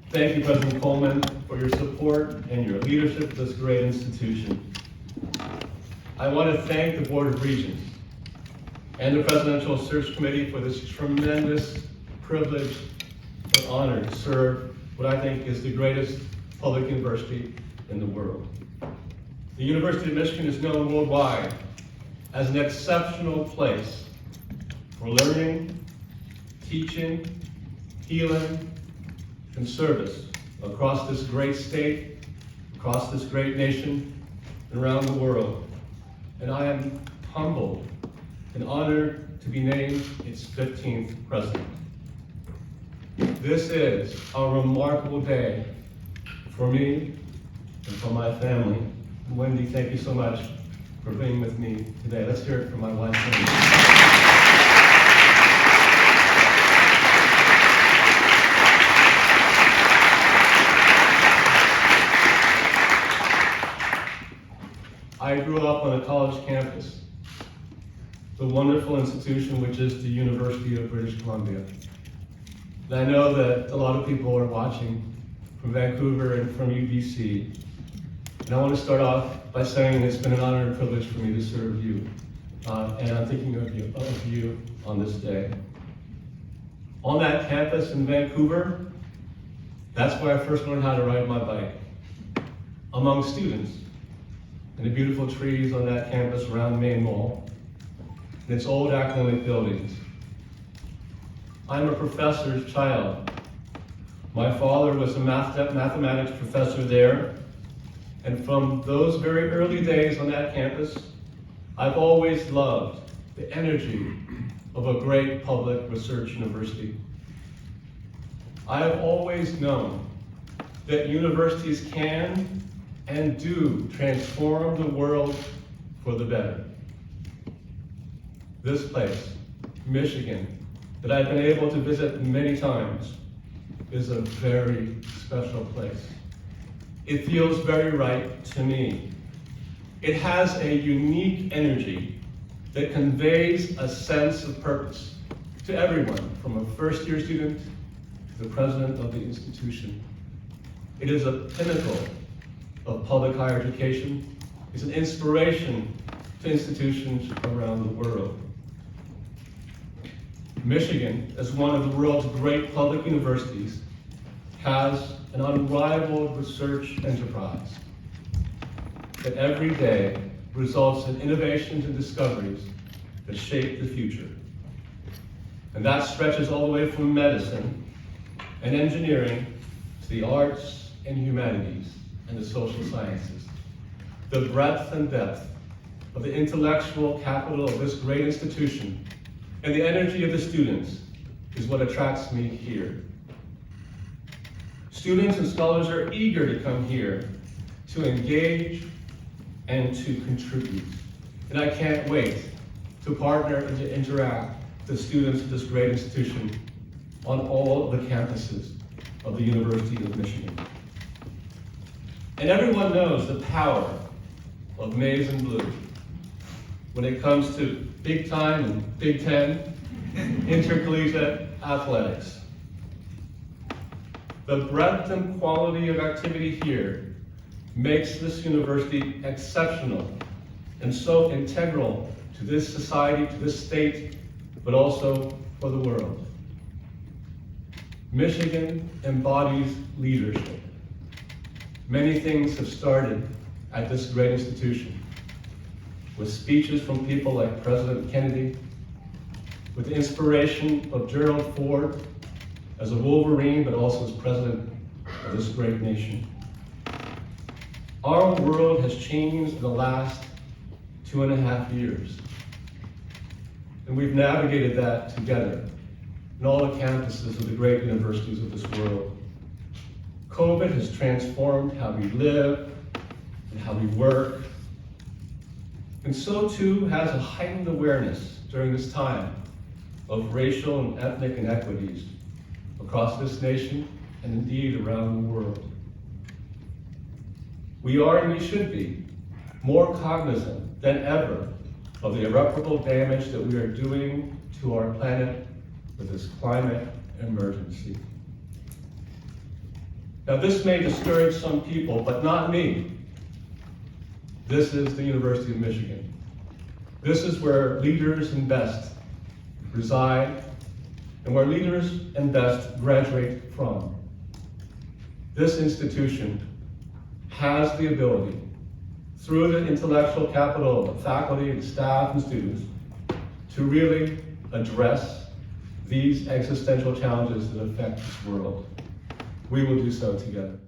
Thank you, President Coleman, for your support and your leadership of this great institution. I want to thank the Board of Regents and the Presidential Search Committee for this tremendous privilege and honor to serve what I think is the greatest public university in the world. The University of Michigan is known worldwide as an exceptional place for learning, teaching, healing, and service across this great state, across this great nation, and around the world. And I am humbled and honored to be named its 15th president. This is a remarkable day for me and for my family. Wendy, thank you so much for being with me today. Let's hear it from my wife, Wendy. I grew up on a college campus, the wonderful institution which is the University of British Columbia. And I know that a lot of people are watching from Vancouver and from UBC. And I want to start off by saying it's been an honor and privilege for me to serve you. And I'm thinking of you on this day. On that campus in Vancouver, that's where I first learned how to ride my bike. Among students, and the beautiful trees on that campus around the main mall, and its old academic buildings. I'm a professor's child. My father was a mathematics professor there, and from those very early days on that campus, I've always loved the energy of a great public research university. I have always known that universities can and do transform the world for the better. This place, Michigan, that I've been able to visit many times, is a very special place. It feels very right to me. It has a unique energy that conveys a sense of purpose to everyone, from a first-year student to the president of the institution. It is a pinnacle of public higher education. It's an inspiration to institutions around the world. Michigan, as one of the world's great public universities, has an unrivaled research enterprise that every day results in innovations and discoveries that shape the future. And that stretches all the way from medicine and engineering to the arts and humanities and the social sciences. The breadth and depth of the intellectual capital of this great institution and the energy of the students is what attracts me here. Students and scholars are eager to come here to engage and to contribute. And I can't wait to partner and to interact with the students of this great institution on all of the campuses of the University of Michigan. And everyone knows the power of maize and blue when it comes to big time and Big Ten intercollegiate athletics. The breadth and quality of activity here makes this university exceptional and so integral to this society, to this state, but also for the world. Michigan embodies leadership. Many things have started at this great institution, with speeches from people like President Kennedy, with the inspiration of Gerald Ford as a Wolverine, but also as president of this great nation. Our world has changed in the last 2.5 years, and we've navigated that together in all the campuses of the great universities of this world. COVID has transformed how we live and how we work, and so too has a heightened awareness during this time of racial and ethnic inequities across this nation and indeed around the world. We are, and we should be, more cognizant than ever of the irreparable damage that we are doing to our planet with this climate emergency. Now, this may discourage some people, but not me. This is the University of Michigan. This is where leaders and best reside, and where leaders and best graduate from. This institution has the ability, through the intellectual capital of faculty and staff and students, to really address these existential challenges that affect this world. We will do so together.